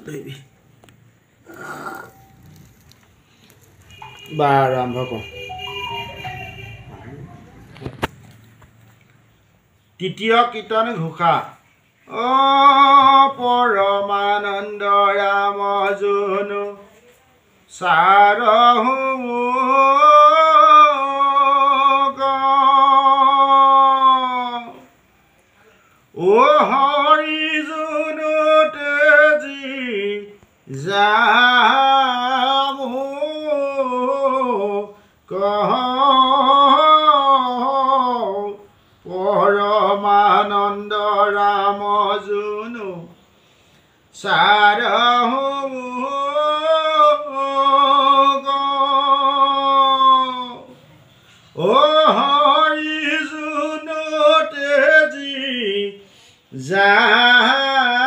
ধৰিবি বাৰু আৰম্ভ কৰোঁ তৃতীয় কীৰ্তন ঘোষা অ পৰমানন্দ ৰাম জুনু সাৰহু ও হৰি জুনু তেজি যামু কহ পৰমানন্দ ৰাম জুনু সাৰহু ও হৰি জুনু তেজি যামু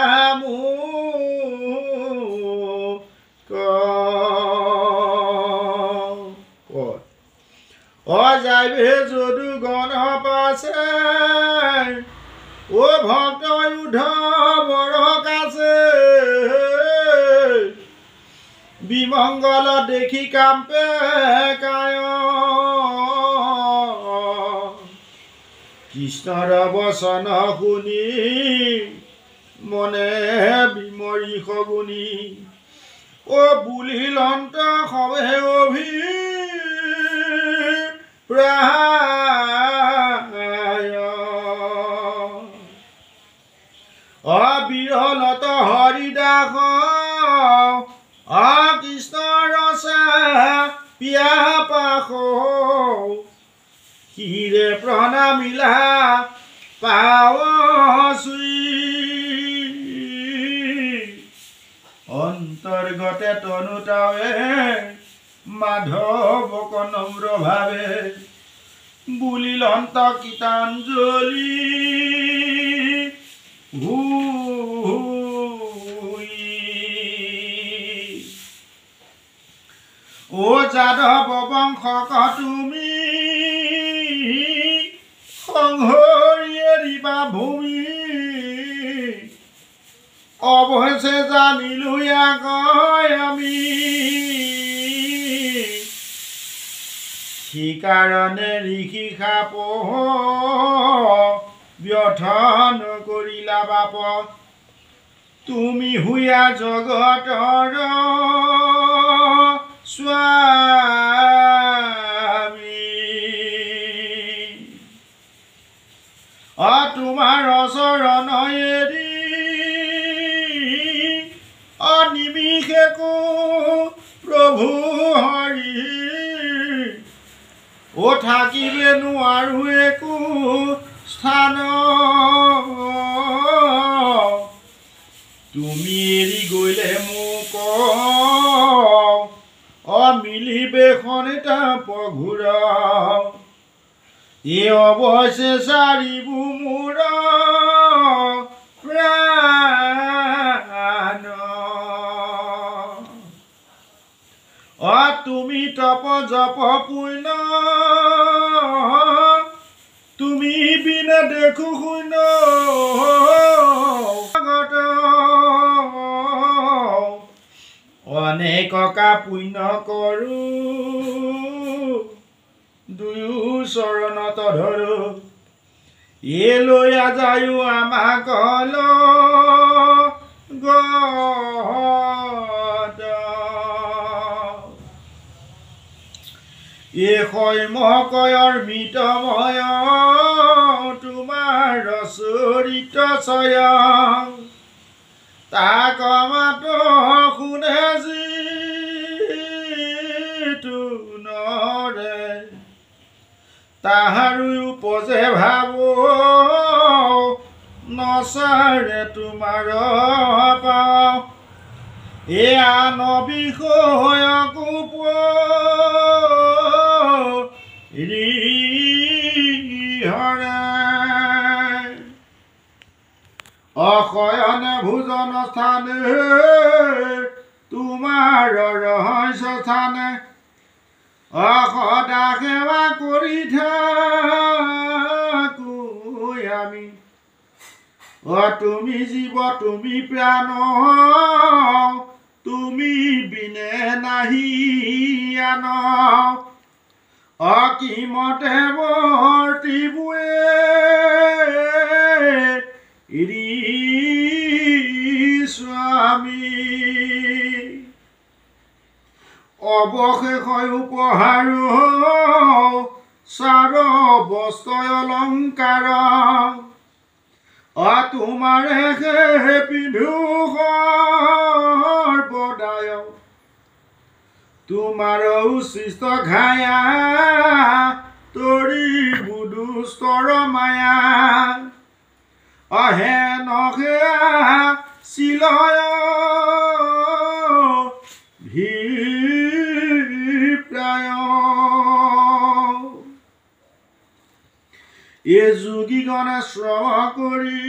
ও যাইবে যদু গণ পাছে ও ভক্ত উদ্ধৱৰ কাছে বিমংগল দেখি কাম্পে কায় কৃষ্ণৰ বচন শুনি মনে বিমৰি সগুনি ও বুলিলন্ত সবে অভি প্ৰায় অবিৰলত হৰিদাস কৃষ্ণ ৰসা পিয়া পাশ হিৰে প্ৰণামিলা পাৱচুই অন্তৰ্গতে তনুতাৱে মাধৱক নম্ৰ ভাৱে বুলিলন্ত গীতাঞ্জলি ও যাদৱ বংশক তুমি সংহৰি এৰিবা ভূমি অৱশ্যে জানিলো ইয়াক আমি সেইকাৰণে ঋষি খাপ ব্যথ নকৰিলা বাপ তুমি হুয়া জগতৰ স্বামী তোমাৰ চৰণ এৰি অনিমিষেকো প্ৰভু হৰি ও থাকিবে নোৱাৰো একো স্থান তুমি এৰি গ'লে মোক অমিলিবে খনিতা পঘুৰ এ অৱশ্যে চাৰিবু মোৰ প্ৰাণ তুমি তপ জপ পুণ্য তুমি বিনে দেখো শূন্য অনেকা পুণ্য কৰো দুয়ো চৰণত ধৰো এ লৈ যায়ো আমাক এ হৈমকয়ৰ মৃতময় তোমাৰ চৰিত্ৰ স্বয়ং তাক মাত শুনে যিটো নৰে তাহাৰো উপজে ভাবো নচাৰে তোমাৰ পাওঁ এয়া নবিষয়কো হৰে অশয়নে ভোজন স্থানে তোমাৰ ৰহস্য স্থানে অসদা সেৱা কৰি থাকো আমি তুমি জীৱ তুমি প্ৰাণ তুমি বিনে নাহি আন অকিমতে বৰ্তিবুৱে স্বামী অৱশেষ উপহাৰ চাৰ বস্ত্ৰ অলংকাৰ তোমাৰে হে পিন্ধু সৰ্বদায় তোমাৰ উচিষ্ট ঘায়া তৰি বুদুস্তৰ মায়া অহে নখেয়া চিলয় ভিপ্ৰায় এ যোগীগণে শ্ৰম কৰি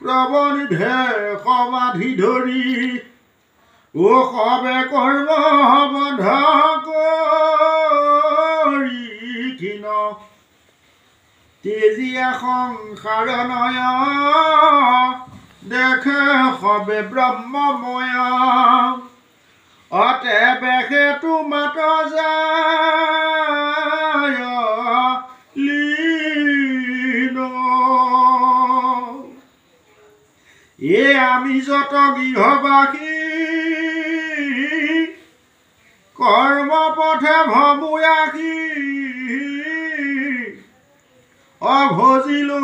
প্ৰবনিধে সমাধি ধৰি ও সবে কৰ্ম বন্ধ কৰি ক্ষীণ তেজীয়া সংসাৰ নয় দেখে সবে ব্ৰহ্মময় অতে বেশে তোমাত যায় লীন এ আমি যত গৃহবাসী কৰ্ম পথে ভমুয়াসী অভজিলো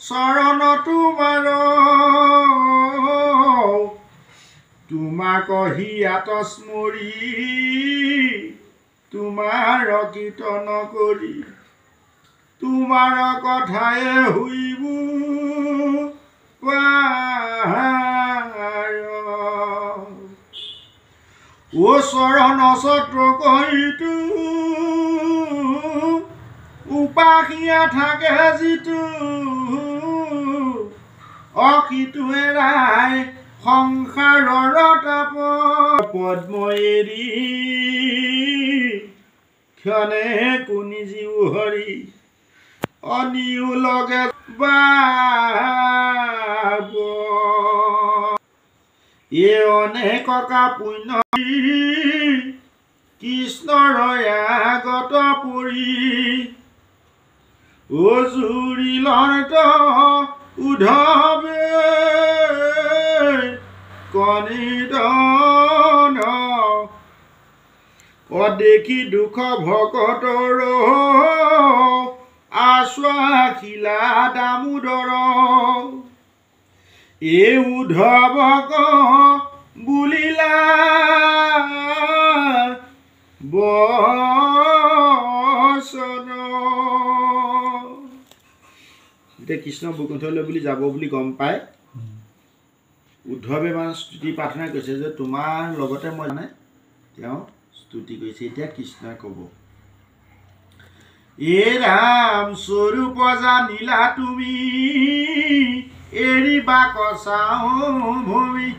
চৰণ তোমাৰ তোমাক হিয়াত স্মৰি তোমাৰ কীৰ্তন কৰি তোমাৰ কথায়ে হুইব ও চৰণ ছত্ৰ কৰিতো উপাসীয়া থাকে যিটো অকিটো এৰাই সংসাৰৰ তাপ পদ্ম এৰি ক্ষণে কুনি জীৱ হৰি অনিও লগে বাব এ অনেকা পুণ্য কৃষ্ণৰ আগত পৰি ও জুৰিলত উধৱে কনিদন দেখি দুখ ভকতৰ আশ্বাসিলা দামোদৰ এই উদ্ধৱক বুলিলা বচন এতিয়া কৃষ্ণ বৈকুণ্ঠলৈ বুলি যাব বুলি গম পাই উদ্ধৱে মানে স্তুতি প্ৰাৰ্থনা কৰিছে যে তোমাৰ লগতে মই মানে তেওঁ স্তুতি কৰিছে এতিয়া কৃষ্ণই ক'ব এ ৰাম স্বৰূপ জানিলা তুমি এৰিবা কচাও ভূমি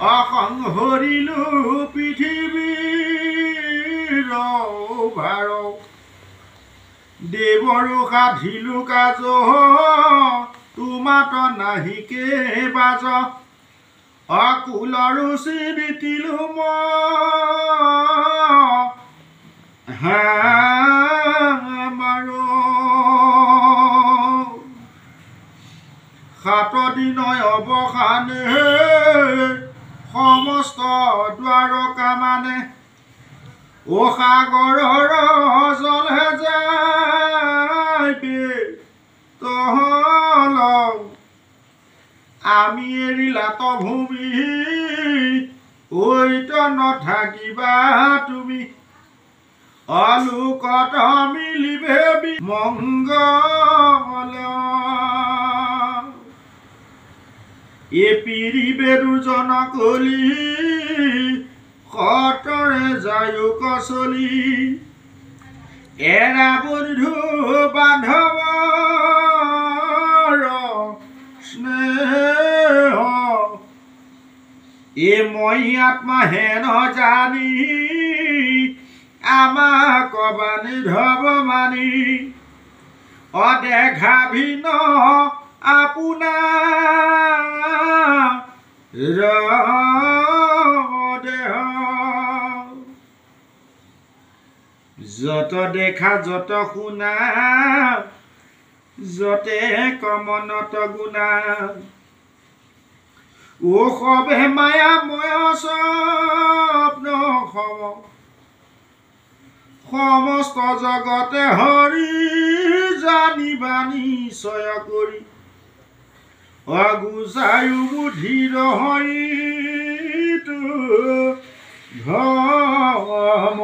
অসংহৰিলো পৃথিৱীৰ ভাৰ দেৱৰো সাধিলো কাজ তোমাত নাহিকে বাজ অকুলৰো চিৰিতিলো মাৰ সাত দিনয় অৱসানে সমস্ত দ্বাৰকা মানে ও সাগৰৰ জলে যাইবে তহল আমি এৰিলাত ভূমি ঐত নাথাকিবা তুমি অলোকত মিলিবে মংগল এ পিৰিবে দুজন কলি সতৰে যায়ো কচলি এৰা বন্ধু বান্ধৱৰ স্নেহ এ মই আত্মা হেন জানি আমাক বান্ধৱ মানি অদেখা ভিন্ন আপোনাৰ দেহ যত দেখা যত শুনা যতে কমনত গুণা ও সবে মায়াময় স্বপ্ন সমস্ত জগতে হৰি জানিবা নিশ্চয় কৰি অগুচায়ু বুদ্ধিৰ হৰিতো ধৰ্ম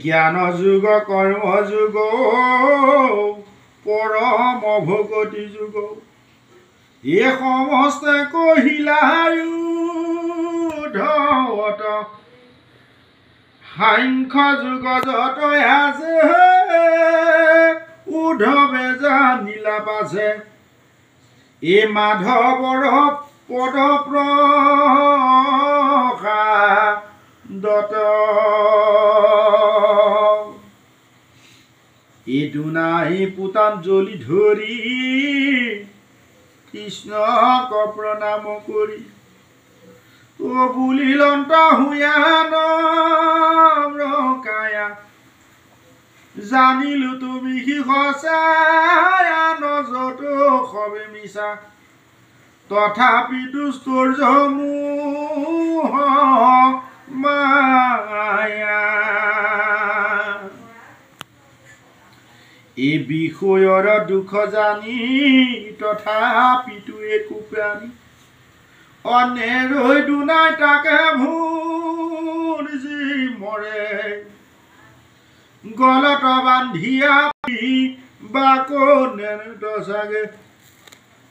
জ্ঞান যুগ কৰ্ম যুগ পৰম ভগতি যুগ এই সমস্তে কহিলায়ু ধত সাংখ্য যুগ যত আছে উদ্ধৱে জানিলা পাছে এই মাধৱৰ পদ প্ৰসাদত এই দুনাই পুতাঞ্জলি ধৰি কৃষ্ণক প্ৰণাম কৰি ও বুলিলন্ত হুয়ান কায়া জানিলো তুমি সি সঁচাই যত সবে মিছা তথাপি দুষ্টুৰ্য মোহ মায়া এই বিষয়ৰ দুখ জানি তথাপিতো একো প্ৰাণী অনেৰৈ দুনাই তাকে ভূৰ যি মৰে গলত বান্ধিয়া বাকনে চাগে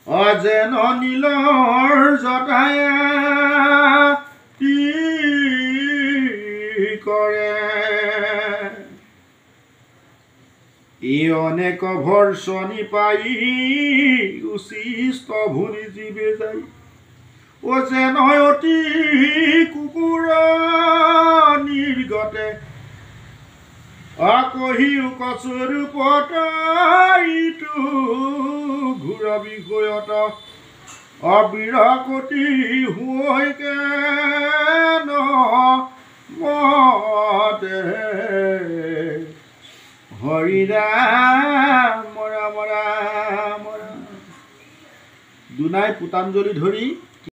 অজেন নীলৰ জটায়া কৰে এই অনেক ভৰ্ষণি পাই উচিষ্ট ভুনি জীৱে যায় ও যেন অতি কুকুৰ নিৰ্গতে আকহিও কচৰূপত ইটো ঘূৰ বিষয়ত অবিৰকতি হৈকে মতে হৰিৰাম ৰাম ৰাম দুনাই পুতাঞ্জলি ধৰি